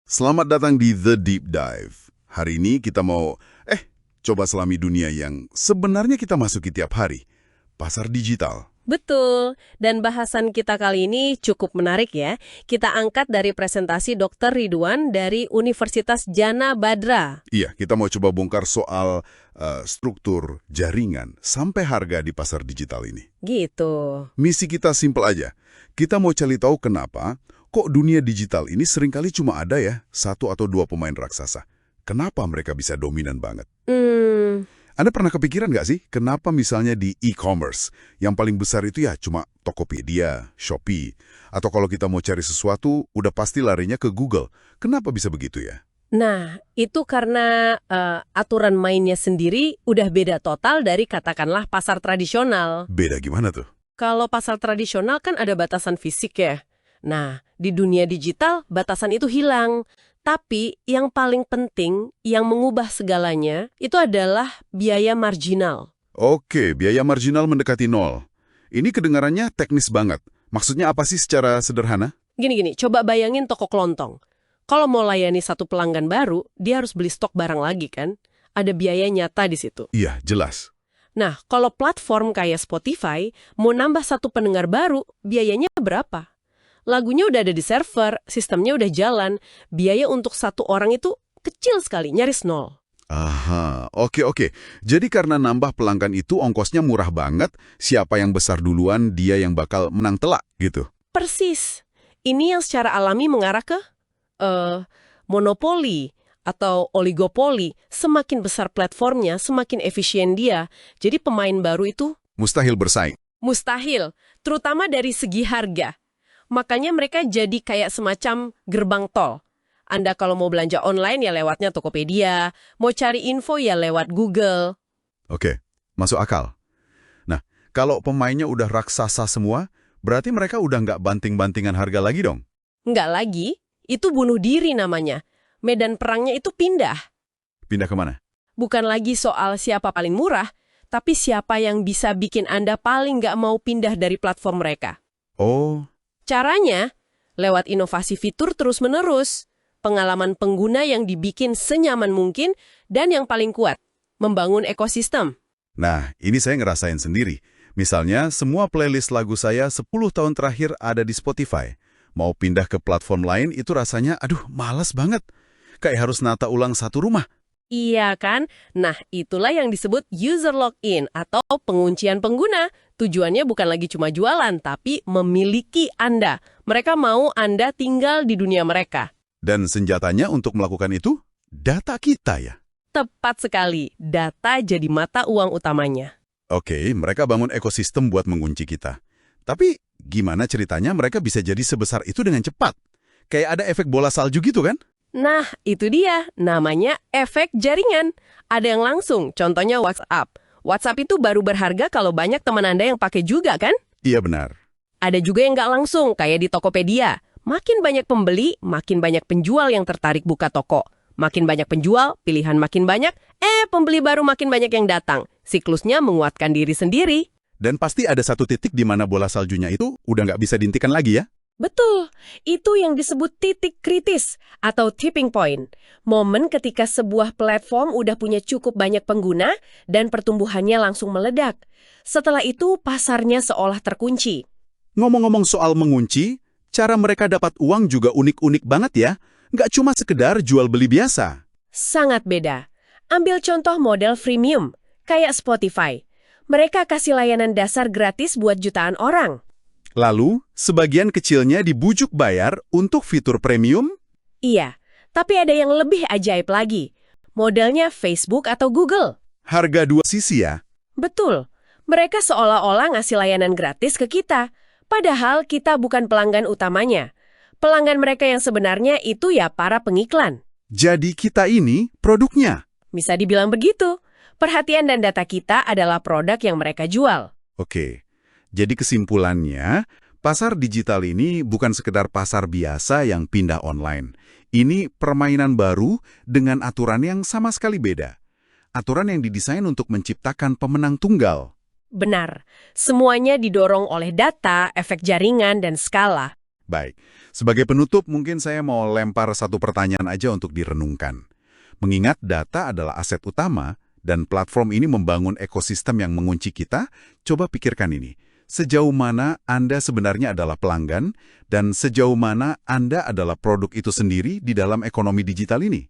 Selamat datang di The Deep Dive. Hari ini kita mau, coba selami dunia yang sebenarnya kita masuki tiap hari. Pasar digital. Betul, dan bahasan kita kali ini cukup menarik ya. Kita angkat dari presentasi Dr. Ridwan dari Universitas Jana Badra. Iya, kita mau coba bongkar soal struktur, jaringan, sampai harga di pasar digital ini. Gitu. Misi kita simpel aja. Kita mau cari tahu kenapa kok dunia digital ini seringkali cuma ada ya, satu atau dua pemain raksasa. Kenapa mereka bisa dominan banget? Anda pernah kepikiran nggak sih, kenapa misalnya di e-commerce, yang paling besar itu ya cuma Tokopedia, Shopee, atau kalau kita mau cari sesuatu, udah pasti larinya ke Google. Kenapa bisa begitu ya? Nah, itu karena aturan mainnya sendiri udah beda total dari katakanlah pasar tradisional. Beda gimana tuh? Kalau pasar tradisional kan ada batasan fisik ya. Nah, di dunia digital batasan itu hilang. Tapi yang paling penting, yang mengubah segalanya, itu adalah biaya marginal. Oke, biaya marginal mendekati nol. Ini kedengarannya teknis banget. Maksudnya apa sih secara sederhana? Gini-gini, coba bayangin toko kelontong. Kalau mau layani satu pelanggan baru, dia harus beli stok barang lagi kan? Ada biaya nyata di situ. Iya, jelas. Nah, kalau platform kayak Spotify, mau nambah satu pendengar baru, biayanya berapa? Lagunya udah ada di server, sistemnya udah jalan, biaya untuk satu orang itu kecil sekali, nyaris nol. Aha, oke. Jadi karena nambah pelanggan itu ongkosnya murah banget, siapa yang besar duluan dia yang bakal menang telak gitu. Persis. Ini yang secara alami mengarah ke monopoli atau oligopoli. Semakin besar platformnya, semakin efisien dia. Jadi pemain baru itu Mustahil bersaing. mustahil, terutama dari segi harga. Makanya mereka jadi kayak semacam gerbang tol. Anda kalau mau belanja online ya lewatnya Tokopedia, mau cari info ya lewat Google. Oke, masuk akal. Nah, kalau pemainnya udah raksasa semua, berarti mereka udah nggak banting-bantingan harga lagi dong? Nggak lagi, itu bunuh diri namanya. Medan perangnya itu pindah. Pindah kemana? Bukan lagi soal siapa paling murah, tapi siapa yang bisa bikin Anda paling nggak mau pindah dari platform mereka. Oh, Caranya, lewat inovasi fitur terus-menerus, pengalaman pengguna yang dibikin senyaman mungkin, dan yang paling kuat, membangun ekosistem. nah ini saya ngerasain sendiri. Misalnya, semua playlist lagu saya 10 tahun terakhir ada di Spotify. Mau pindah ke platform lain itu rasanya, malas banget. Kayak harus nata ulang satu rumah. Iya kan? Nah, itulah yang disebut user login atau penguncian pengguna. Tujuannya bukan lagi cuma jualan, tapi memiliki Anda. Mereka mau Anda tinggal di dunia mereka. Dan senjatanya untuk melakukan itu, data kita ya. Tepat sekali, data jadi mata uang utamanya. Oke, mereka bangun ekosistem buat mengunci kita. Tapi gimana ceritanya mereka bisa jadi sebesar itu dengan cepat? Kayak ada efek bola salju gitu kan? Nah, itu dia. Namanya efek jaringan. Ada yang langsung, contohnya WhatsApp. WhatsApp itu baru berharga kalau banyak teman Anda yang pakai juga kan? Iya benar. Ada juga yang nggak langsung, kayak di Tokopedia. Makin banyak pembeli, makin banyak penjual yang tertarik buka toko. Makin banyak penjual, pilihan makin banyak, pembeli baru makin banyak yang datang. Siklusnya menguatkan diri sendiri. Dan pasti ada satu titik di mana bola saljunya itu udah nggak bisa dihentikan lagi ya? Betul, itu yang disebut titik kritis atau tipping point. Momen ketika sebuah platform udah punya cukup banyak pengguna dan pertumbuhannya langsung meledak. Setelah itu pasarnya seolah terkunci. Ngomong-ngomong soal mengunci, cara mereka dapat uang juga unik-unik banget ya. Nggak cuma sekedar jual beli biasa. Sangat beda. Ambil contoh model freemium, kayak Spotify. Mereka kasih layanan dasar gratis buat jutaan orang. Lalu, sebagian kecilnya dibujuk bayar untuk fitur premium? Iya, tapi ada yang lebih ajaib lagi. Modelnya Facebook atau Google. Harga dua sisi ya? Betul. Mereka seolah-olah ngasih layanan gratis ke kita. Padahal kita bukan pelanggan utamanya. Pelanggan mereka yang sebenarnya itu ya para pengiklan. Jadi kita ini produknya. Bisa dibilang begitu. Perhatian dan data kita adalah produk yang mereka jual. Oke, jadi kesimpulannya, pasar digital ini bukan sekedar pasar biasa yang pindah online. Ini permainan baru dengan aturan yang sama sekali beda. Aturan yang didesain untuk menciptakan pemenang tunggal. Benar, semuanya didorong oleh data, efek jaringan, dan skala. Baik, sebagai penutup mungkin saya mau lempar satu pertanyaan aja untuk direnungkan. Mengingat data adalah aset utama, dan platform ini membangun ekosistem yang mengunci kita, coba pikirkan ini. Sejauh mana Anda sebenarnya adalah pelanggan, dan sejauh mana Anda adalah produk itu sendiri di dalam ekonomi digital ini?